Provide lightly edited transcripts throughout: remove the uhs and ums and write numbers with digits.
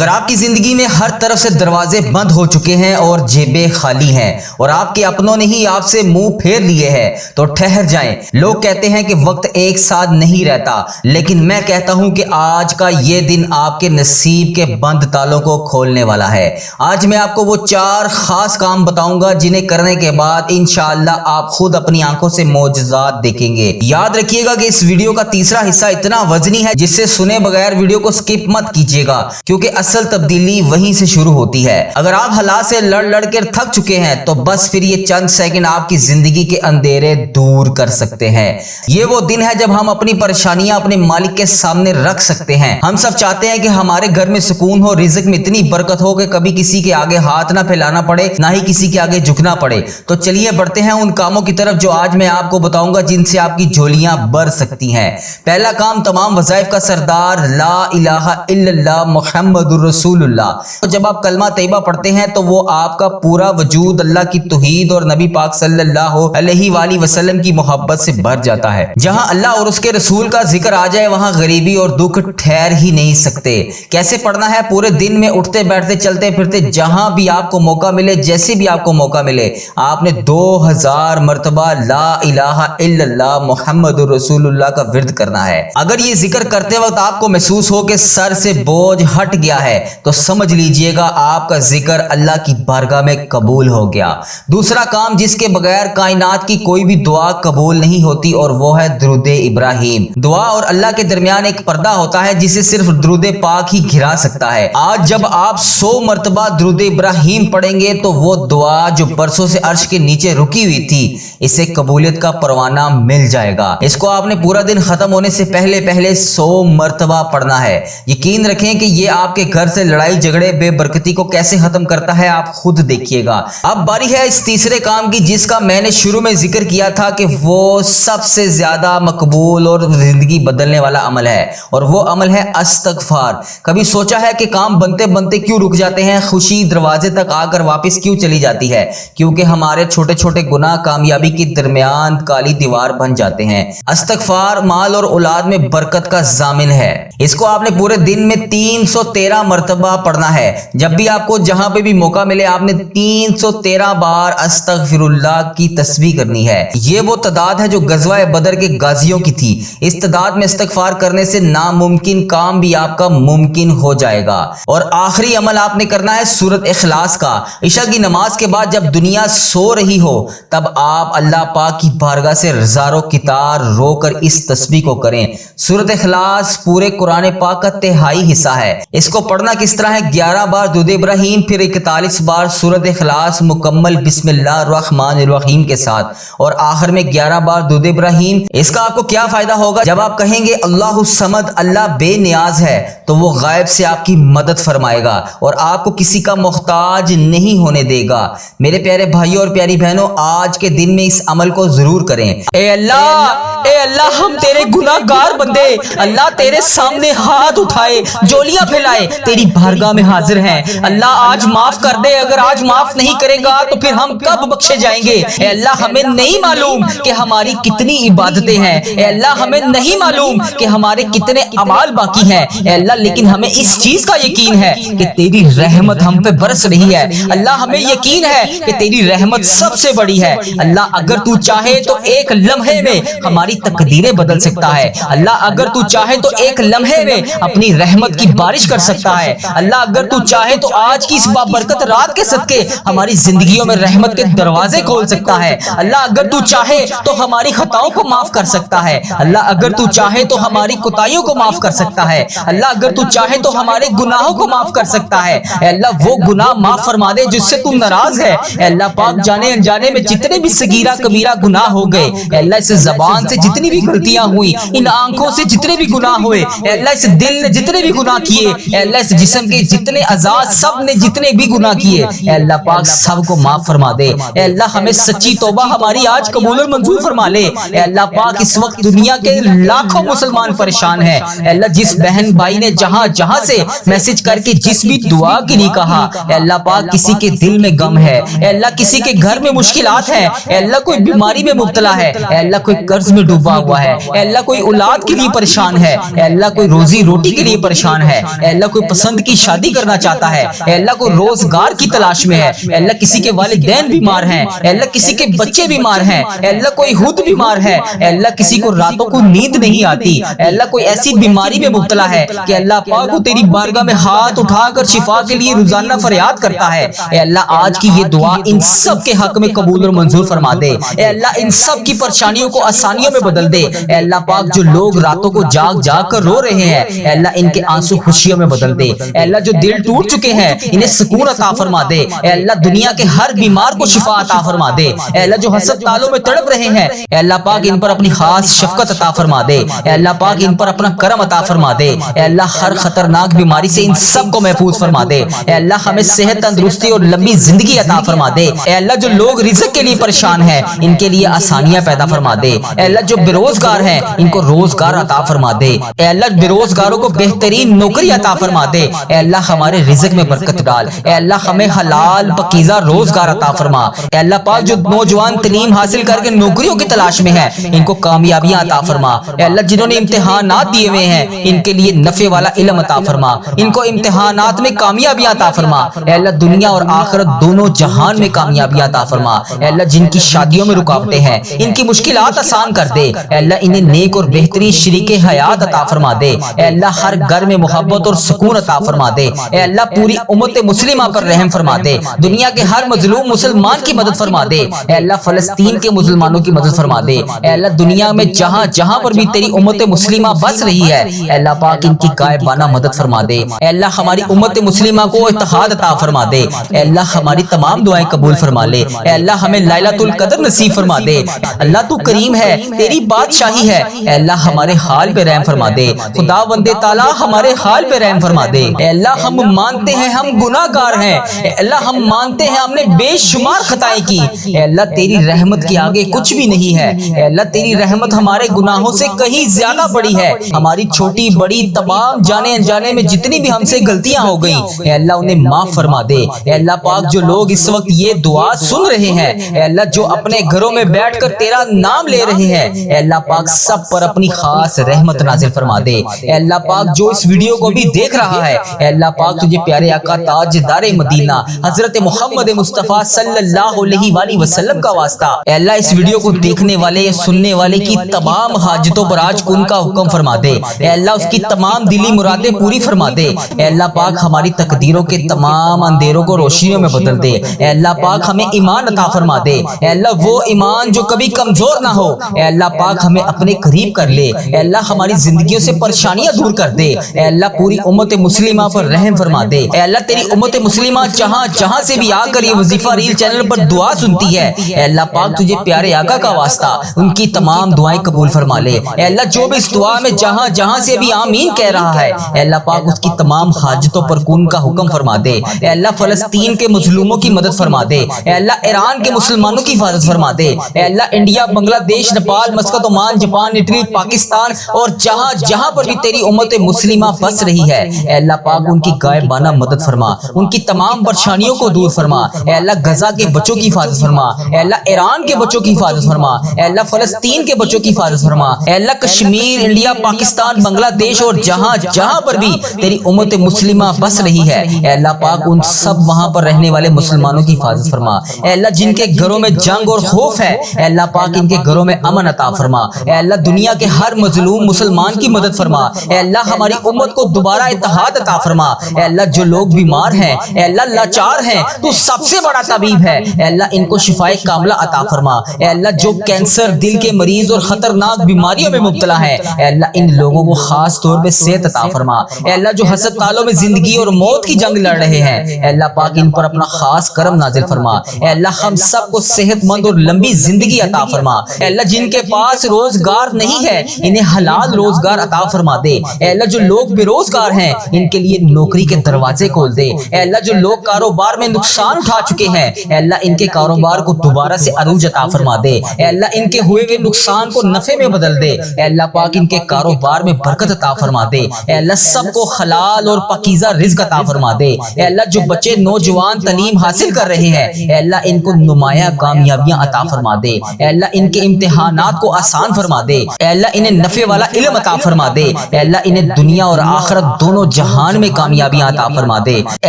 اگر آپ کی زندگی میں ہر طرف سے دروازے بند ہو چکے ہیں اور جیبیں خالی ہیں اور آپ کے اپنوں نے ہی آپ سے منہ پھیر لیے ہیں تو ٹھہر جائیں۔ لوگ کہتے ہیں کہ وقت ایک ساتھ نہیں رہتا، لیکن میں کہتا ہوں کہ آج کا یہ دن آپ کے نصیب کے بند تالوں کو کھولنے والا ہے۔ آج میں آپ کو وہ 4 خاص کام بتاؤں گا جنہیں کرنے کے بعد انشاءاللہ آپ خود اپنی آنکھوں سے معجزات دیکھیں گے۔ یاد رکھیے گا کہ اس ویڈیو کا تیسرا حصہ اتنا وزنی ہے جس سے سنے بغیر ویڈیو کو سکپ مت کیجیے گا، کیونکہ اصل تبدیلی وہیں سے شروع ہوتی ہے۔ اگر آپ حالات سے لڑ کر تھک چکے ہیں تو بس پھر یہ چند سیکنڈ آپ کی زندگی کے اندھیرے دور کر سکتے ہیں۔ یہ وہ دن ہے جب ہم اپنی پریشانیاں اپنے مالک کے سامنے رکھ سکتے ہیں۔ ہم سب چاہتے ہیں کہ ہمارے گھر میں سکون ہو، رزق میں اتنی برکت ہو کہ کبھی کسی کے آگے ہاتھ نہ پھیلانا پڑے، نہ ہی کسی کے آگے جھکنا پڑے۔ تو چلیے بڑھتے ہیں ان کاموں کی طرف جو آج میں آپ کو بتاؤں گا جن سے آپ کی جھولیاں بھر سکتی ہیں۔ پہلا کام، تمام وظائف کا سردار لا الہ الا اللہ محمد الرسول اللہ۔ جب آپ کلمہ طیبہ پڑھتے ہیں تو وہ آپ کا پورا وجود اللہ کی توحید اور نبی پاک صلی اللہ علیہ وآلہ وسلم کی محبت سے بھر جاتا ہے۔ جہاں اللہ اور اس کے رسول کا ذکر آ جائے وہاں غریبی اور دکھ ٹھہر ہی نہیں سکتے۔ کیسے پڑھنا ہے؟ پورے دن میں اٹھتے بیٹھتے چلتے پھرتے جہاں بھی آپ کو موقع ملے، جیسے بھی آپ کو موقع ملے، آپ نے 2000 مرتبہ لا الہ الا اللہ محمد الرسول اللہ کا ورد کرنا ہے۔ اگر یہ ذکر کرتے وقت آپ کو محسوس ہو کہ سر سے بوجھ ہٹ گیا ہے تو سمجھ لیجئے گا آپ کا ذکر اللہ کی بارگاہ میں قبول ہو گیا۔ دوسرا کام جس کے بغیر کائنات کی کوئی بھی دعا قبول نہیں ہوتی اور وہ ہے درود ابراہیم۔ دعا اور اللہ کے درمیان ایک پردہ ہوتا ہے جسے صرف درود پاک ہی گھرا سکتا ہے۔ آج جب آپ 100 مرتبہ درود ابراہیم پڑھیں گے تو وہ دعا جو برسوں سے عرش کے نیچے رکی ہوئی تھی اسے قبولیت کا پروانہ مل جائے گا۔ اس کو آپ نے پورا دن ختم ہونے سے پہلے 100 مرتبہ پڑھنا ہے۔ یقین رکھیں کہ یہ آپ کے گھر سے لڑائی جھگڑے بے برکتی کو کیسے ختم کرتا ہے آپ خود دیکھیے گا۔ اب باری ہے اس تیسرے کام کی جس کا میں نے شروع میں ذکر کیا تھا کہ وہ سب سے زیادہ مقبول اور زندگی بدلنے والا عمل ہے، اور وہ عمل ہے استغفار۔ کبھی سوچا ہے کہ کام بنتے بنتے کیوں رک جاتے ہیں؟ خوشی دروازے تک آ کر واپس کیوں چلی جاتی ہے؟ کیونکہ ہمارے چھوٹے چھوٹے گناہ کامیابی کے درمیان کالی دیوار بن جاتے ہیں۔ استغفار مال اور اولاد میں برکت کا ضامن ہے۔ اس کو آپ نے پورے دن میں 313 مرتبہ پڑھنا ہے۔ جب بھی آپ کو جہاں پہ بھی موقع ملے آپ نے 313 بار استغفر اللہ کی تسبیح کرنی ہے۔ یہ وہ تعداد ہے جو غزوہ بدر کے غازیوں کی تھی۔ اس تعداد میں استغفار کرنے سے ناممکن کام بھی آپ کا ممکن ہو جائے گا۔ اور آخری عمل آپ نے کرنا ہے سورۃ اخلاص کا۔ عشاء کی نماز کے بعد جب دنیا سو رہی ہو تب آپ اللہ پاک کی بارگاہ سے ہزاروں کتار رو کر اس تسبیح کو کریں۔ سورۃ اخلاص پورے قرآن پاک کا 1/3 حصہ ہے۔ اس کو پڑھنا کس طرح ہے؟ 11 بار درود ابراہیم، پھر 41 بار سورۃ اخلاص مکمل بسم اللہ الرحمن الرحیم کے ساتھ، اور آخر میں 11 بار درود ابراہیم۔ اس کا آپ کو کیا فائدہ ہوگا؟ جب آپ کہیں گے اللہ الصمد، اللہ بے نیاز ہے، تو وہ غائب سے آپ کی مدد فرمائے گا اور آپ کو کسی کا محتاج نہیں ہونے دے گا۔ میرے پیارے بھائیوں اور پیاری بہنوں، آج کے دن میں اس عمل کو ضرور کریں۔ اے اللہ ہم تیرے گناہ گار بندے اللہ تیرے سامنے ہاتھ اٹھائے جولیاں پھیلائے تیری بارگاہ میں حاضر ہیں۔ اللہ آج معاف کر دے، اگر آج معاف نہیں کرے گا تو پھر ہم کب بخشے جائیں گے؟ اے اللہ ہمیں نہیں معلوم کہ ہماری کتنی عبادتیں ہیں، اے اللہ ہمیں نہیں معلوم کہ ہمارے کتنے اعمال باقی ہیں، اے اللہ لیکن ہمیں اس چیز کا یقین ہے کہ تیری رحمت ہم پہ برس رہی ہے۔ اللہ ہمیں یقین ہے کہ تیری رحمت سب سے بڑی ہے۔ اللہ اگر تو چاہے تو ایک لمحے میں ہماری تقدیریں بدل سکتا ہے۔ اللہ اگر تو چاہے تو ایک لمحے میں اپنی رحمت کی بارش کر سکتا ہے۔ اللہ اگر تو چاہے تو آج کی اس بابرکت رات کے صدقے ہماری زندگیوں میں رحمت کے دروازے کھول سکتا ہے۔ اللہ اگر تو چاہے تو ہماری خطاؤں کو معاف کر سکتا ہے۔ اللہ اگر تو چاہے تو ہماری کوتاہیوں کو معاف کر سکتا ہے۔ اللہ اگر تو چاہے تو ہمارے گناہوں کو معاف کر سکتا ہے۔ اے اللہ وہ گناہ معاف فرما دے جس سے تو ناراض ہے۔ اے اللہ پاک جانے انجانے میں جتنے بھی صغیرہ کبیرہ گناہ ہو گئے، اے اللہ اس زبان سے جتنی بھی غلطیاں ہوئی، ان آنکھوں سے جتنے بھی گناہ ہوئے، اے اللہ اس دل نے جتنے بھی گناہ کیے، اے اللہ اس جسم کے جتنے اعضاء سب نے جتنے بھی گناہ کیے، اے اللہ پاک سب کو معاف فرما دے۔ اے اللہ ہمیں سچی توبہ ہماری آج قبول اور منظور فرما لے۔ اے اللہ پاک اس وقت دنیا کے لاکھوں مسلمان پریشان ہیں، اے اللہ جس بہن بھائی نے جہاں جہاں سے میسج کر کے جس بھی دعا کے لیے کہا، اے اللہ پاک کسی کے دل میں غم ہے، اے اللہ کسی کے گھر میں مشکلات ہیں، اے اللہ کوئی بیماری میں مبتلا ہے، اے اللہ کوئی قرض میں ڈوبا ہوا ہے، اے اللہ کوئی اولاد کے لیے پریشان ہے، اے اللہ کوئی روزی روٹی کے لیے پریشان ہے، اے اللہ کوئی پسند کی شادی کرنا چاہتا ہے، اے اللہ کوئی روزگار کی تلاش میں ہے، اے اللہ کسی کے والدین بیمار ہیں، اے اللہ کسی کے بچے بیمار ہیں، اے اللہ کوئی خود بیمار ہے، اے اللہ کسی کو راتوں کو نیند نہیں آتی، اے اللہ کوئی ایسی بیماری میں مبتلا ہے کہ اللہ پاک وہ تیری بارگاہ میں ہاتھ اٹھا کر شفا کے لیے روزانہ فریاد کرتا ہے، اے اللہ آج کی یہ دعا ان سب کے حق میں قبول اور منظور فرما دے، اے اللہ ان سب کی پریشانیوں کو آسانیوں میں بدل دے، اے اللہ پاک جو لوگ راتوں کو جاگ جاگ کر رو رہے ہیں، اے اللہ ان کے آنسو خوشیوں میں بدل دے، اے اللہ جو دل ٹوٹ چکے ہیں انہیں سکون عطا فرما دے، اے اللہ دنیا کے ہر بیمار کو شفا عطا فرما دے، اے اللہ جو ہسپتالوں میں تڑپ رہے ہیں اے اللہ پاک ان پر اپنی خاص شفقت عطا فرما دے، اے اللہ پاک ان پر اپنا کرم عطا فرما دے، اے اللہ ہر خطرناک بیماری سے ان سب کو محفوظ فرما دے، اے اللہ ہمیں صحت تندرستی اور لمبی زندگی عطا فرما دے، اے اللہ جو لوگ رزق کے لیے پریشان ہیں ان کے لیے آسانیاں پیدا فرما دے، اے اللہ جو بے روزگار ہیں ان کو روزگار عطا فرما دے، اے اللہ بے روزگاروں کو بہترین نوکری عطا فرما دے، اے اللہ ہمارے رزق میں برکت ڈال، اے اللہ ہمیں حلال پاکیزہ روزگار عطا فرما، اے اللہ پاک جو نوجوان تعلیم حاصل کر کے نوکریوں کی تلاش میں ہیں ان کو کامیابیاں عطا فرما، اے اللہ جنہوں نے امتحانات دیے ہوئے ہیں ان کے لیے نفع والا علم عطا فرما، ان کو امتحانات میں کامیابیاں عطا فرما، اے اللہ دنیا اور آخرت دونوں جہان میں کامیابیاں عطا فرما، اے اللہ جن کی شادیوں میں رکاوٹیں ہیں ان کی مشکلات آسان کر دے، اے اللہ انہیں نیک اور بہترین شریک حیات عطا فرما دے، اے اللہ ہر گھر میں محبت اور سکون عطا فرما دے، اے اللہ پوری امت مسلمہ پر رحم فرما دے، دنیا کے ہر مظلوم مسلمان کی مدد فرما دے، اے اللہ فلسطین کے مسلمانوں کی مدد فرما دے، اے اللہ دنیا میں جہاں جہاں پر بھی تیری امت مسلمہ بس رہی ہے اے اللہ پاک ان کی غائبانہ مدد فرما دے، اے اللہ ہماری امت مسلمہ کو اتحاد عطا فرما دے، اے اللہ ہماری تمام دعائیں قبول فرما لے، اے اللہ ہمیں لیلۃ القدر نصیب فرما دے، اللہ تو کریم ہے تیری بادشاہی ہے، اے اللہ ہمارے حال پہ رحم فرما دے، خدا بندے تعالی ہمارے حال پہ رحم فرما دے، اے اللہ ہم مانتے ہیں ہم گناہ گار ہیں، اے اللہ ہم مانتے ہیں ہم نے بے شمار خطائیں کی، اے اللہ تیری رحمت کے آگے کچھ بھی نہیں ہے، اے اللہ تیری رحمت ہمارے گناہوں سے کہیں زیادہ بڑی ہے، ہماری چھوٹی بڑی تمام جانے انجانے میں جتنی بھی ہم سے غلطیاں ہو گئیں اے اللہ انہیں معاف فرما دے، اے اللہ پاک جو لوگ اس وقت یہ دعا سن رہے ہیں اے اللہ جو اپنے گھروں میں بیٹھ کر تیرا نام لے رہے ہیں اے اللہ پاک سب پر اپنی خاص رحمت نازل فرما دے، اے اللہ پاک جو اس ویڈیو کو بھی دیکھ رہا ہے اے اللہ پاک تجھے پیارے آقا تاجدار مدینہ حضرت محمد مصطفیٰ صلی اللہ علیہ وآلہ وسلم کا واسطہ اے اللہ اس ویڈیو کو دیکھنے والے یا سننے والے کی تمام حاجتوں پر آج کن کا حکم فرما دے، اے اللہ اس کی تمام دلی مرادیں پوری فرما دے، اے اللہ پاک ہماری تقدیروں کے تمام اندھیروں کو روشنیوں میں بدل دے، اے اللہ پاک ہمیں ایمان عطا فرما دے، اے اللہ وہ ایمان جو کبھی کمزور نہ ہو اے اللہ پاک ہمیں اپنے قریب کر لے، اے اللہ ہماری زندگیوں سے پریشانیاں دور کر دے، اے اللہ پوری امت مسلمہ پر رحم فرما دے، اے اللہ تیری امت مسلمہ جہاں جہاں سے بھی آ کر یہ وظیفہ ریل چینل پر دعا سنتی ہے اے اللہ پاک تجھے پیارے آقا کا واسطہ ان کی تمام دعائیں قبول فرما لے، اے اللہ جو بھی اس دعا میں جہاں جہاں سے بھی آمین کہہ رہا ہے اے اللہ پاک اس کی تمام حاجتوں پر کن کا حکم فرما دے، اے اللہ فلسطین کے مظلوموں کی مدد فرما دے، اے اللہ ایران کے مسلمانوں کی حفاظت فرما دے، اے اللہ انڈیا بنگلہ دیش Nepal Muscat Oman Japan Italy Pakistan اور جہاں جہاں پر بھی تیری امت مسلمہ بس رہی ہے اے اللہ پاک ان کی غائبانہ مدد فرما، ان کی تمام پریشانیوں کو دور فرما، اے اللہ غزہ کے بچوں کی حفاظت فرما، اے اللہ ایران کے بچوں کی حفاظت فرما، اے اللہ فلسطین کے بچوں کی حفاظت فرما، اے اللہ کشمیر انڈیا پاکستان بنگلہ دیش اور جہاں جہاں پر بھی تیری امت مسلمہ بس رہی ہے اے اللہ پاک ان سب وہاں پر رہنے والے مسلمانوں کی حفاظت فرما، اے اللہ جن کے گھروں میں جنگ اور خوف ہے اے اللہ پاک ان کے گھروں میں امن عطا فرما، اے اللہ دنیا کے ہر مظلوم مسلمان کی مدد فرما، اے اللہ ہماری امت کو دوبارہ اتحاد عطا فرما، اے اللہ جو لوگ بیمار ہیں اے اللہ لاچار ہیں تو سب سے بڑا طبیب ہے اے اللہ ان کو شفائے کاملہ عطا فرما، اے اللہ جو کینسر دل کے مریض اور خطرناک بیماریوں میں مبتلا ہے اے اللہ ان لوگوں کو خاص طور پہ صحت عطا فرما، اے اللہ جو ہسپتالوں میں زندگی اور موت کی جنگ لڑ رہے ہیں اے اللہ پاک ان پر اپنا خاص کرم نازل فرما، اے اللہ ہم سب کو صحت مند اور لمبی زندگی عطا فرما، اے اللہ جن کے پاس روزگار نہیں ہے انہیں حلال روزگار عطا فرما دے، اے اللہ جو لوگ بے روزگار ہیں ان کے لیے نوکری کے دروازے کھول دے، اے اللہ جو لوگ کاروبار میں نقصان اٹھا چکے ہیں اے اللہ ان کے کاروبار کو دوبارہ سے عروج عطا فرما دے، اے اللہ ان کے ہوئے ہوئے نقصان کو نفع میں بدل دے، اے اللہ پاک ان کے کاروبار میں برکت عطا فرما دے، اے اللہ سب کو حلال اور پاکیزہ رزق عطا فرما دے، اے اللہ جو بچے نوجوان تعلیم حاصل کر رہے ہیں اے اللہ ان کو نمایاں کامیابیاں عطا فرما دے، اے اللہ ان کے امتحانات کو آسان فرما دے، اے اللہ انہیں نفع والا علم عطا فرما دے، اے اللہ انہیں دنیا اور آخرت دونوں جہان میں کامیابیاں عطا فرما دے۔ اے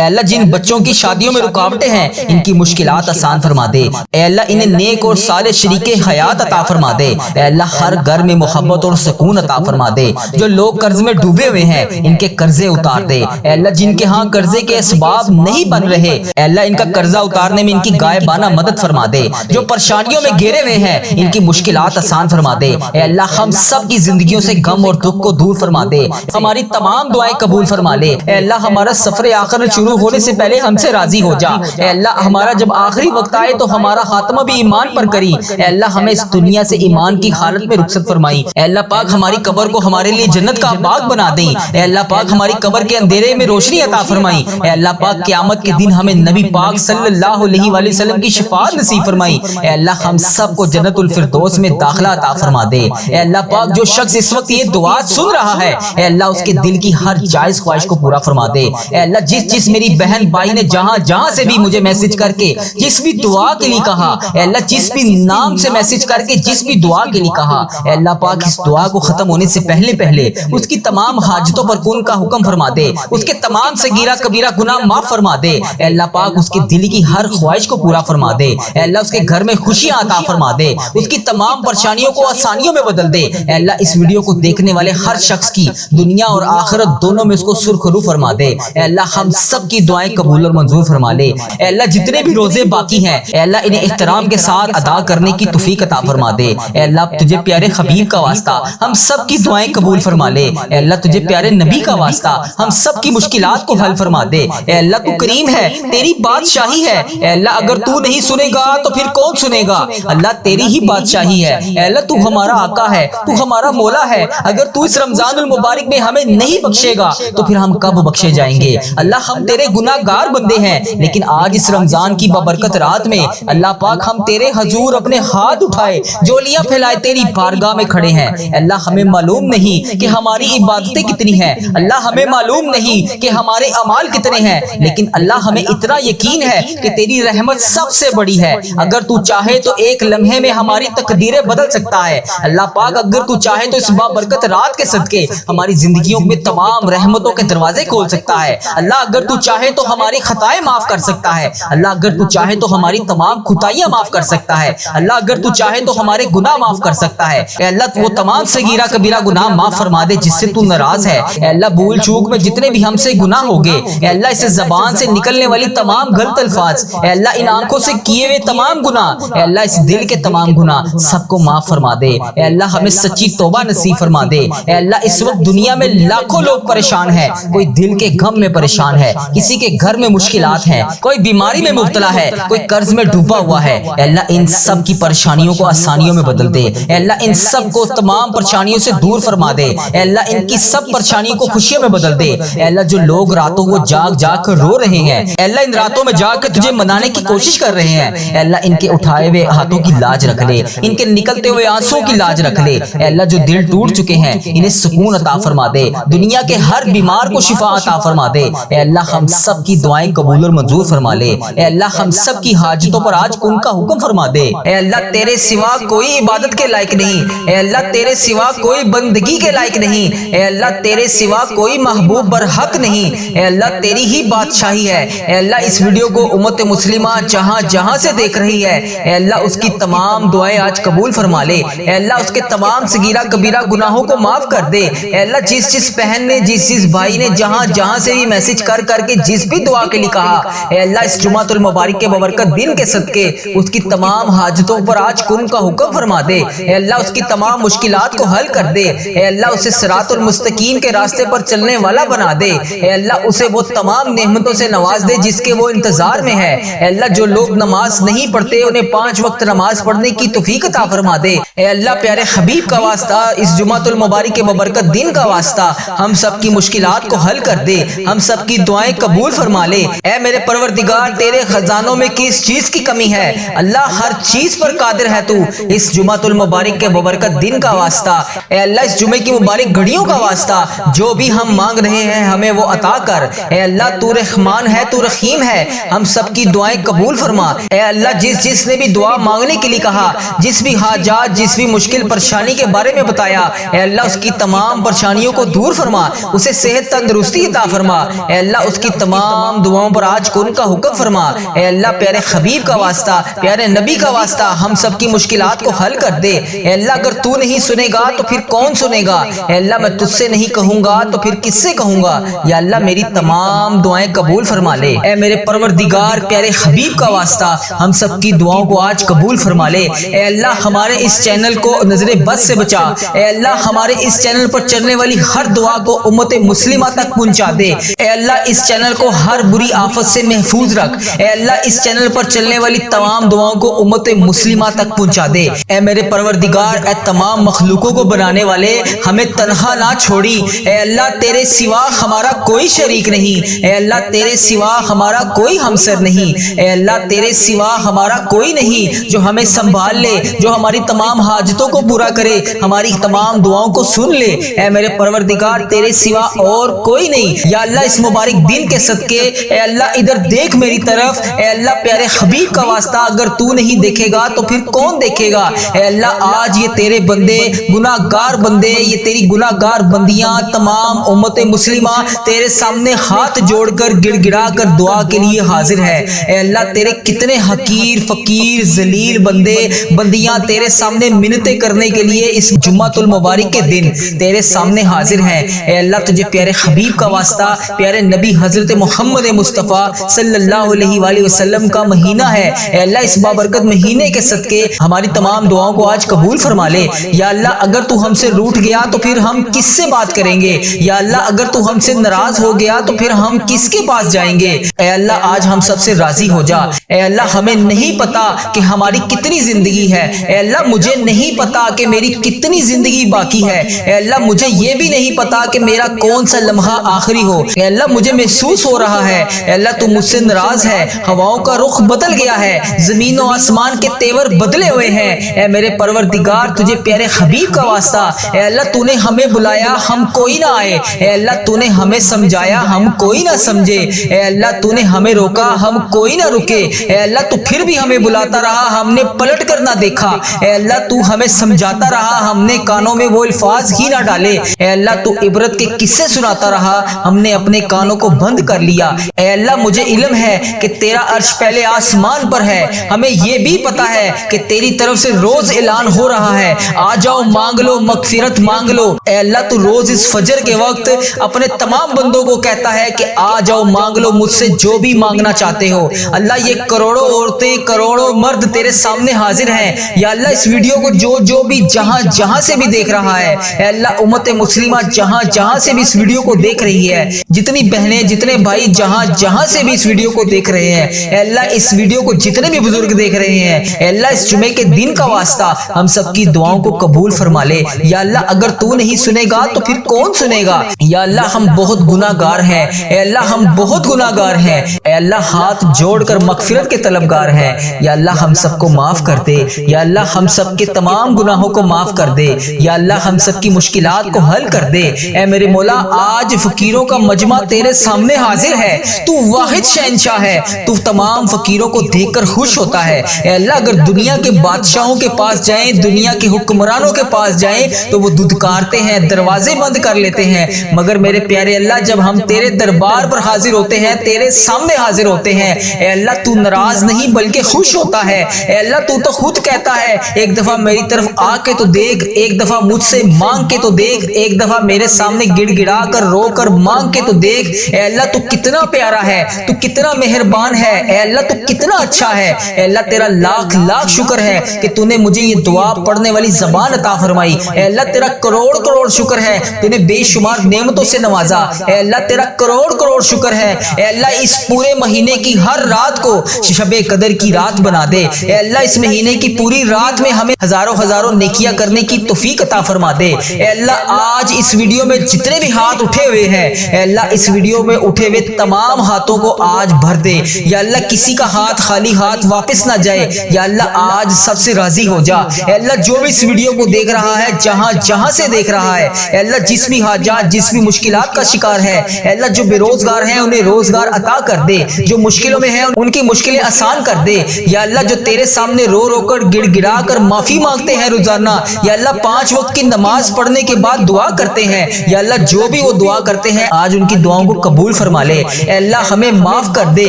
اللہ جن بچوں کی شادیوں میں رکاوٹیں ہیں ان کی مشکلات آسان فرما دے۔ اے اللہ انہیں نیک اور صالح شریک حیات عطا فرما دے۔ اے اللہ ہر گھر میں محبت اور سکون عطا فرما دے۔ جو لوگ قرض میں ڈوبے ہوئے ہیں ان کے قرضے اتار دے۔ اے اللہ جن کے ہاں قرضے کے اسباب نہیں بن رہے اے اللہ ان کا قرضہ اتارنے میں ان کی غائبانہ مدد فرما دے۔ جو پریشانیوں میں گھرے ہوئے ہیں ان کی مشکلات آسان فرما دے۔ اے اللہ ہم سب کی زندگیوں سے غم اور دکھ کو دور فرما دے۔ ہماری تمام دعائیں قبول فرما لے۔ اے اللہ ہمارا سفر آخرت شروع ہونے سے پہلے ہم سے راضی ہو جا۔ اے اللہ ہمارا جب آخری وقت آئے تو ہمارا خاتمہ بھی ایمان پر کری۔ اے اللہ ہمیں اس دنیا سے ایمان کی حالت میں رخصت فرمائی۔ اے اللہ پاک ہماری قبر کو ہمارے لیے جنت کا باغ بنا دیں۔ اے اللہ پاک ہماری قبر کے اندھیرے میں روشنی عطا فرمائی۔ اے اللہ پاک قیامت کے دن ہمیں نبی پاک صلی اللہ علیہ وآلہ وسلم کی شفاعت نصیب فرمائی۔ اے اللہ ہم سب کو جنت الفردوس میں داخلہ عطا فرما دے۔ اے اللہ پاک جو شخص اس وقت یہ دعا سن رہا ہے اے اللہ اس کے دل کی ہر جائز خواہش کو پورا فرما دے۔ اے اللہ جس میری بہن بھائی نے جہاں سے بھی مجھے میسج کر کے جس بھی دعا کے لیے کہا اے اللہ جس بھی نام سے میسج کر کے جس بھی دعا کے لیے کہا اے اللہ پاک اس دعا کو ختم ہونے سے پہلے اس کی تمام حاجتوں پر کون کا حکم فرما دے۔ اس کے تمام صغیرہ کبیرہ گناہ معاف فرما دے۔ اے اللہ پاک اس کے دل کی ہر خواہش کو پورا فرما دے۔ اے اللہ اس کے گھر میں خوشیاں عطا فرما دے۔ اس کی تمام پریشانیوں کو آسانیوں میں بدل دے۔ اے اللہ اس ویڈیو کو دیکھنے والے ہر شخص کی دنیا اور آخرت دونوں میں اس کو سرخرو فرما دے۔ اے اللہ ہم سب کی دعائیں قبول اور منظور فرما لے۔ اے اللہ جتنے بھی روزے باقی ہیں اے اللہ انہیں احترام کے ساتھ ادا کرنے کی توفیق عطا فرما دے۔ اے اللہ تجھے پیارے حبیب کا واسطہ ہم سب کی دعائیں قبول فرما لے۔ اے اللہ تجھے پیارے نبی کا واسطہ ہم سب کی مشکلات کو حل فرما دے۔ اے اللہ تو کریم ہے، تیری بادشاہی ہے۔ اے اللہ اگر تو نہیں سنے گا تو پھر کون سنے گا؟ اللہ تیری ہی بادشاہی ہے۔ اے اللہ تو ہمارا آقا ہے، تو ہمارا مولا ہے۔ اگر تو اس رمضان المبارک میں ہمیں نہیں بخشے گا تو پھر ہم کب بخشے جائیں گے؟ اللہ ہم تیرے گناہ گار بندے ہیں، لیکن آج اس رمضان کی بابرکت رات میں اللہ پاک ہم تیرے حضور اپنے ہاتھ اٹھائے جولیاں پھیلائے تیری بارگاہ میں کھڑے ہیں۔ اللہ ہمیں معلوم نہیں کہ ہماری عبادتیں کتنی ہیں، اللہ ہمیں معلوم نہیں کہ ہمارے اعمال کتنے ہیں، لیکن اللہ ہمیں اتنا یقین ہے کہ تیری رحمت سب سے بڑی ہے۔ اگر تو چاہے تو ایک لمحے میں ہماری تقدیریں بدل سکتا ہے۔ اللہ پاک اگر تو چاہے تو اس بابرکت رات کے صدقے ہماری زندگیوں میں تمام رحمتوں کے دروازے کھول سکتا ہے۔ اللہ اگر تو چاہے تو ہماری خطائیں معاف کر سکتا ہے۔ اللہ اگر تو چاہے تو ہماری تمام خطائیاں معاف کر سکتا ہے۔ اللہ اگر تو چاہے تو ہمارے گناہ معاف کر سکتا ہے۔ اے اللہ وہ تمام صغیرہ کبیرہ گناہ معاف فرما دے جس سے تو ناراض ہے۔ اے اللہ بھول چوک میں جتنے بھی ہم سے گناہ ہوگے اے اللہ اسے زبان سے نکلنے والی تمام غلط الفاظ اے اللہ ان آنکھوں سے کیے ہوئے تمام گناہ اے اللہ اس دل کے تمام گناہ سب کو معاف فرما دے۔ اے اللہ ہمیں سچی توبہ نصیب فرما دے۔ اے اللہ اس وقت دنیا میں لاکھوں لوگ پریشان ہیں، کوئی دل کے غم میں پریشان ہے، کسی کے گھر میں مشکلات ہیں، کوئی بیماری میں مبتلا ہے، کوئی قرض میں ڈوبا ہوا ہے۔ اے اللہ ان سب کی پریشانیوں کو آسانیوں میں بدل دے۔ اے اللہ ان سب کو تمام پریشانیوں سے دور فرما دے۔ اے اللہ ان کی سب پریشانیوں کو خوشیوں میں بدل دے۔ اے اللہ جو لوگ راتوں کو جاگ کر رو رہے ہیں اے اللہ ان راتوں میں جاگ کر تجھے منانے کی کوشش کر رہے ہیں اے اللہ ان کے اٹھائے ہوئے ہاتھوں کی لاج رکھ لے، ان کے نکلتے ہوئے آنسوں کی لاج رکھ لے۔ اے اللہ جو دل ٹوٹ چکے ہیں انہیں سکون عطا فرما دے، دنیا کے ہر بیمار کو شفا عطا فرما دے۔ اے اللہ ہم سب کی دعائیں قبول اور منظور فرما لے۔ اے اللہ ہم سب کی حاجتوں پر آج کن کا حکم فرما دے۔ اے اللہ تیرے سوا کوئی عبادت کے لائق نہیں، اے اللہ تیرے سوا کوئی بندگی کے لائق نہیں، اے اللہ تیرے سوا کوئی محبوب برحق نہیں، اے اللہ تیری ہی بادشاہی ہے۔ اے اللہ اس ویڈیو کو امت مسلمہ جہاں سے دیکھ رہی ہے اے اللہ اس کی تمام دعائیں آج قبول فرما لے۔ اے اللہ اس کے تمام صغیرہ کبیرہ گناہوں کو معاف کر دے۔ اے اللہ جس بہن نے جس بھائی نے جہاں سے بھی میسج کر کے جس بھی دعا کے لیے کہا اے اللہ اس جمعۃ المبارک کے بابرکت دن کے صدقے اس کی تمام حاجتوں پر آج کن کا حکم فرما دے۔ اے اللہ اس کی تمام مشکلات کو حل کر دے۔ اے اللہ اسے صراط المستقیم کے راستے پر چلنے والا بنا دے۔ اے اللہ اسے وہ تمام نعمتوں سے نواز دے جس کے وہ انتظار میں ہے۔ اے اللہ جو لوگ نماز نہیں پڑھتے انہیں 5 وقت نماز پڑھنے کی توفیق عطا فرما دے۔ اے اللہ پیارے حبیب کا واسطہ اس جمعۃ المبارک کے بابرکت دن کا واسطہ ہم سب کی مشکلات کو حل کر دے، ہم سب کی دعائیں قبول فرما لے۔ اے میرے پروردگار تیرے خزانوں میں کس چیز کی کمی ہے؟ اللہ ہر چیز پر قادر ہے تو اس جمعۃ المبارک کے بابرکت دن کا واسطہ اے اللہ اس جمعے کی مبارک گھڑیوں کا واسطہ جو بھی ہم مانگ رہے ہیں ہمیں وہ عطا کر۔ اے اللہ تو رحمان ہے، تو رحیم ہے، ہم سب کی دعائیں قبول فرما۔ اے اللہ جس نے بھی دعا مانگنے کے لیے کہا، جس بھی حاجات جس بھی مشکل پریشانی کے بارے میں بتایا اے اللہ اس کی تمام پریشانیوں کو دور فرما، اسے صحت صحت تندرستی عطا فرما، اے اللہ اس کی تمام دعاؤں پر آج کن کا حکم فرما، اے اللہ پیارے حبیب کا واسطہ، پیارے نبی کا واسطہ ہم سب کی مشکلات کو حل کر دے، اے اللہ اگر تو نہیں سنے گا تو پھر کون سنے گا، اے اللہ میں تجھ سے نہیں کہوں گا تو پھر کس سے کہوں گا، یا اللہ میری تمام دعائیں قبول فرما لے، اے میرے پروردگار پیارے حبیب کا واسطہ ہم سب کی دعاؤں کو آج قبول فرما لے، اے اللہ ہمارے اس چینل کو نظر بد سے بچا، اے اللہ ہمارے اس چینل پر چلنے والی ہر دعا کو امت مسلمہ تک پہنچا دے، اے اللہ اس چینل کو ہر بری آفت سے محفوظ رکھ، اے اللہ اس چینل پر چلنے والی تمام دعاؤں کو امت مسلمہ تک پہنچا دے، اے میرے پروردگار اے تمام مخلوقوں کو بنانے والے ہمیں تنہا نہ چھوڑی، اے اللہ تیرے سوا ہمارا کوئی شریک نہیں، اے اللہ تیرے سوا ہمارا کوئی ہمسر نہیں، اے اللہ تیرے سوا ہمارا کوئی نہیں جو ہمیں سنبھال لے، جو ہماری تمام حاجتوں کو پورا کرے، ہماری تمام دعاؤں کو سن لے، اے میرے پروردگار تیرے سوا اور کوئی نہیں، یا اللہ اس مبارک دن کے صدقے اے اللہ ادھر دیکھ میری طرف، اے اللہ پیارے حبیب کا واسطہ اگر تو نہیں دیکھے گا تو پھر کون دیکھے گا، اے اللہ آج یہ تیرے بندے گناہ گار بندے، یہ تیری گناہ گار بندیاں تمام امت مسلمہ تیرے سامنے ہاتھ جوڑ کر گڑ گڑا کر دعا کے لیے حاضر ہے، اے اللہ تیرے کتنے حقیر فقیر ذلیل بندے بندیاں تیرے سامنے منتیں کرنے کے لیے اس جمعۃ المبارک کے دن تیرے سامنے حاضر ہیں، اے اللہ تجھے پیارے حبیب کا واسطہ پیارے نبی حضرت محمد مصطفیٰ صلی اللہ علیہ وآلہ وسلم کا مہینہ ہے، اے اللہ اس بابرکت مہینے کے صدقے ہماری تمام دعاؤں کو آج قبول فرما لے، یا اللہ اگر تو ہم سے روٹھ گیا تو پھر ہم کس سے بات کریں گے، یا اللہ اگر تو ہم سے ناراض ہو گیا تو پھر ہم کس کے پاس جائیں گے، اے اللہ آج ہم سب سے راضی ہو جا، اے اللہ ہمیں نہیں پتا کہ ہماری کتنی زندگی ہے، اے اللہ مجھے نہیں پتا کہ میری کتنی زندگی باقی ہے، اے اللہ مجھے یہ بھی نہیں پتا کہ میرا کون سا لمحہ آخری ہو، اے اللہ مجھے محسوس ہو رہا ہے اے اللہ تو مجھ سے ناراض ہے، ہواؤں کا رخ بدل گیا ہے، زمین و آسمان کے تیور بدلے ہوئے ہیں، اے میرے پروردگار تجھے پیارے حبیب کا واسطہ اے اللہ تو نے ہمیں بلایا ہم کوئی نہ آئے، اے اللہ تو نے ہمیں سمجھایا ہم کوئی نہ سمجھے، اے اللہ تو نے ہمیں روکا ہم کوئی نہ رکے، اے اللہ تو پھر بھی ہمیں بلاتا رہا ہم نے پلٹ کر نہ دیکھا، اے اللہ تو ہمیں سمجھاتا رہا ہم نے کانوں میں وہ الفاظ ہی نہ ڈالے، اے اللہ تو عبرت کے قصے سناتا رہا ہم نے اپنے کانوں کو بند کر لیا، اے اللہ مجھے علم ہے کہ تیرا عرش پہلے آسمان پر ہے، ہمیں یہ بھی پتا ہے کہ تیری طرف سے روز اعلان ہو رہا ہے آ جاؤ مانگ لو مغفرت مانگ لو، اے اللہ تو روز اس فجر کے وقت اپنے تمام بندوں کو کہتا ہے کہ آ جاؤ مانگ لو مجھ سے جو بھی مانگنا چاہتے ہو، اللہ یہ کروڑوں عورتیں کروڑوں مرد تیرے سامنے حاضر ہیں، یا اللہ اس ویڈیو کو جو بھی جہاں سے بھی دیکھ رہا ہے، اے اللہ امت مسلمہ جہاں سے بھی اس ویڈیو کو دیکھ رہی ہے، جتنی بہنیں جتنے بھائی جہاں سے بھی اس ویڈیو کو دیکھ رہے ہیں، اے اللہ اس ویڈیو کو جتنے بھی بزرگ دیکھ رہے ہیں، اے اللہ اس جمعے کے دن کا واسطہ ہم سب کی دعاؤں کو قبول فرما لے، یا اللہ اگر تو نہیں سنے گا تو پھر کون سنے گا، یا اللہ ہم بہت گناہ گار ہیں، اے اللہ ہم بہت گناہ گار ہیں، اے اللہ ہاتھ جوڑ کر مغفرت کے طلبگار ہیں، یا اللہ ہم سب کو معاف کر دے، یا اللہ ہم سب کے تمام گناہوں کو معاف کر دے، یا اللہ ہم سب کی مشکلات کو حل کر دے، اے میرے مولا آج فقیروں کا مجمع تیرے سامنے حاضر ہے، تو واحد شہنشاہ ہے، تو تمام فقیروں کو دیکھ کر خوش ہوتا ہے، اے اللہ اگر دنیا کے بادشاہوں کے پاس جائیں دنیا کے حکمرانوں کے پاس جائیں تو وہ دھتکارتے ہیں دروازے بند کر لیتے ہیں، مگر میرے پیارے اللہ جب ہم تیرے دربار پر حاضر ہوتے ہیں تیرے سامنے حاضر ہوتے ہیں، اے اللہ تو ناراض نہیں بلکہ خوش ہوتا ہے، اے اللہ تو خود کہتا ہے ایک دفعہ میری طرف آ کے تو دیکھ، ایک دفعہ مجھ سے مانگ کے تو دیکھ، ایک دفعہ میرے سامنے گڑ گڑا کر رو کر مانگ کے تو دیکھ، اے اللہ تو کتنا پیارا ہے، تو کتنا مہربان ہے، اے اللہ تو کتنا اچھا ہے، اے اللہ تیرا لاکھ لاکھ شکر ہے کہ تو نے مجھے یہ دعا پڑھنے والی زبان عطا فرمائی، اے اللہ تیرا کروڑ کروڑ شکر ہے تو نے بے شمار نعمتوں سے نوازا، اے اللہ تیرا کروڑ کروڑ شکر ہے، اے اللہ اس پورے مہینے کی ہر رات کو شب قدر کی رات بنا دے، اے اللہ اس مہینے کی پوری رات میں ہمیں ہزاروں نیکیاں کرنے کی توفیق عطا فرما دے، اے اللہ آج اس ویڈیو میں جتنے بھی ہاتھ اٹھے ہوئے ہیں اے اللہ اس ویڈیو میں اٹھے ہوئے تمام ہاتھوں کو آج بھر دے، یا اللہ کسی کا ہاتھ خالی ہاتھ واپس نہ جائے، یا اللہ آج سب سے راضی ہو جا، اے اللہ جو بھی اس ویڈیو کو دیکھ رہا ہے جہاں سے دیکھ رہا ہے، اے اللہ جس بھی حاجات جس بھی مشکلات کا شکار ہے، اے اللہ جو بے روزگار ہیں انہیں روزگار عطا کر دے، جو مشکلوں میں ہیں ان کی مشکلیں آسان کر دے، یا اللہ جو تیرے سامنے رو کر گڑ گڑا کر معافی مانگتے ہیں روزانہ، یا اللہ 5 وقت کی نماز پڑھنے کے بعد دعا کرتے ہیں، یا اللہ جو بھی وہ دعا کرتے ہیں آج ان کی دعاؤں کو قبول فرما لے۔ اے اللہ ہمیں معاف کر دے،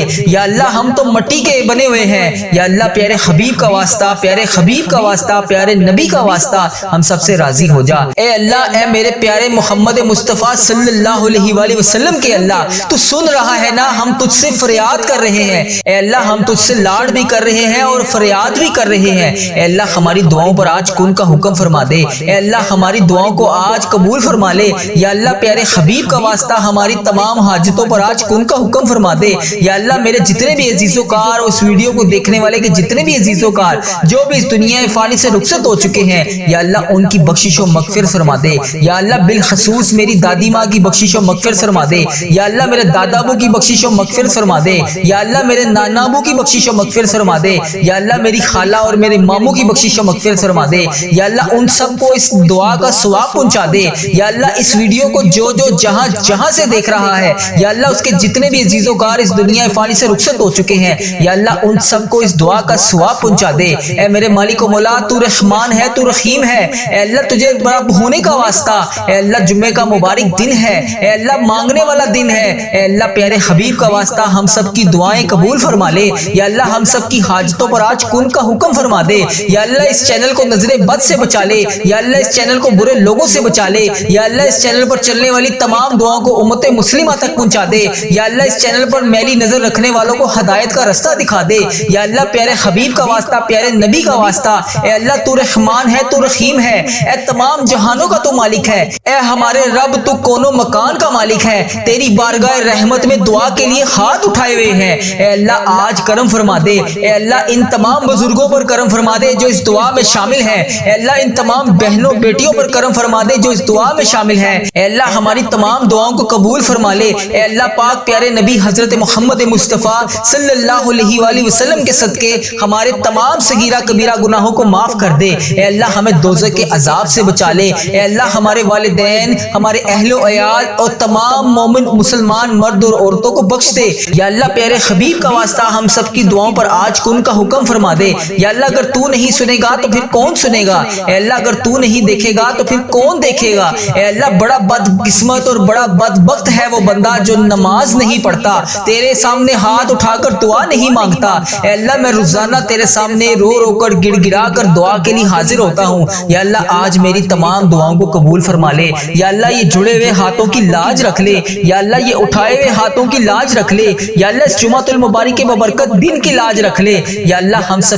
یا اللہ ہم تو مٹی کے بنے ہوئے ہیں، یا اللہ پیارے حبیب کا واسطہ، پیارے حبیب کا واسطہ، پیارے نبی کا واسطہ ہم سب سے راضی ہو جا۔ اے اللہ، اے میرے پیارے محمد مصطفیٰ صلی اللہ علیہ وآلہ وسلم کے اللہ، تو سن رہا ہے نا، ہم تجھ سے فریاد کر رہے ہیں، اے اللہ ہم تجھ سے لاڈ بھی کر رہے ہیں اور فریاد بھی کر رہے ہیں۔ اے اللہ ہماری دعاؤں پر آج کن کا حکم فرما دے، اے اللہ ہماری دعاؤں کو آج قبول فرما لے، یا اللہ پیارے حبیب کا واسطہ ہماری تمام حاجتوں پر آج کن کا حکم فرما دے۔ یا اللہ میرے جتنے بھی عزیز و کار، اس ویڈیو کو دیکھنے والے کے جتنے بھی عزیز و کار جو بھی اس دنیا فانی سے رخصت ہو چکے ہیں، یا اللہ ان کی بخشش و مغفرت فرما دے۔ یا اللہ بالخصوص میری دادی ماں کی بخشش و مغفرت فرما دے، یا اللہ میرے دادا ابو کی بخشش و مغفرت فرما دے، یا اللہ میرے نانا ابو کی بخشش و مغفرت فرما دے، یا اللہ میری خالہ اور میرے ماموں کی بخشش و مغفرت فرما دے، یا اللہ ان سب کو اس دعا کا ثواب پہنچا دے۔ یا اللہ اس ویڈیو کو جو جہاں جہاں سے دیکھ رہا ہے، یا اللہ اس کے جتنے بھی عزیز و کار اس دنیا فانی سے رخصت ہو چکے ہیں، یا اللہ ان سب کو اس دعا کا ثواب پہنچا دے۔ اے میرے مالک و مولا، تو رحمان ہے، تو رحیم ہے، اے اللہ تجھے بڑا ہونے کا واسطہ، اے اللہ جمعے کا مبارک دن ہے، اے اللہ مانگنے والا دن ہے، اے اللہ پیارے حبیب کا واسطہ ہم سب کی دعائیں قبول فرما لے، یا اللہ ہم سب کی حاجتوں پر آج کن کا حکم فرما دے۔ یا اللہ اس چینل کو نظر بد سے بچا لے، یا اللہ اس چینل کو برے لوگوں سے بچا لے، یا اللہ اس چینل پر چلنے والی تمام دعاؤں کو امت مسلمہ تک پہنچا دے، یا اللہ اس چینل پر میلی نظر رکھنے والوں کو ہدایت کا رستہ دکھا دے۔ یا اللہ پیارے حبیب کا واسطہ، پیارے نبی کا واسطہ، اے اللہ تو رحمان ہے، تو رحیم ہے، اے تمام جہانوں کا تو مالک ہے، اے ہمارے رب تو کونوں مکان کا مالک ہے، تیری بارگاہ رحمت میں دعا کے لیے ہاتھ اٹھائے ہوئے ہیں۔ اے اللہ آج کرم فرما دے، اے اللہ ان تمام بزرگوں پر کرم فرما دے جو اس دعا میں شامل ہیں، اے اللہ ان تمام بہنوں بیٹیوں پر کرم فرما دے جو اس دعا میں شامل ہیں، اے اللہ ہماری تمام دعاؤں کو قبول فرما لے۔ اے اللہ پاک پیارے نبی حضرت محمد مصطفیٰ صلی اللہ علیہ وآلہ وسلم کے صدقے ہمارے تمام صغیرہ کبیرہ گناہوں کو معاف کر دے۔ اے اللہ ہمیں دوزخ کے عذاب سے بچا لے، اے اللہ ہمارے والدین، ہمارے اہل و عیال اور تمام مومن مسلمان مرد اور عورتوں کو بخش دے۔ یا اللہ پیارے حبیب کا واسطہ ہم سب کی دعاؤں پر آج کن کا حکم فرما دے۔ یا اللہ اگر تو نہیں سنے گا تو پھر کون سنے گا، اے اللہ اگر تو نہیں دیکھے گا تو پھر کون دیکھے گا۔ اے اللہ بڑا بدقسمت اور بڑا بدبخت ہے وہ بندہ جو نماز نہیں پڑھتا، تیرے سامنے ہاتھ اٹھا کر دعا نہیں مانگتا۔ اے اللہ میں روزانہ تیرے سامنے رو رو کر گڑ گڑا کر دعا کے لیے حاضر ہوتا ہوں، یا اللہ آج میری تمام دعاؤں کو قبول فرما لے۔ یا اللہ یہ جڑے ہوئے ہاتھوں کی لاج رکھ لے، یا اللہ یہ اٹھائے ہوئے ہاتھوں کی لاج رکھ لے، یا اللہ اس جمعۃ المبارک کے ببرکت دن کی لاج رکھ لے۔ یا اللہ ہم سب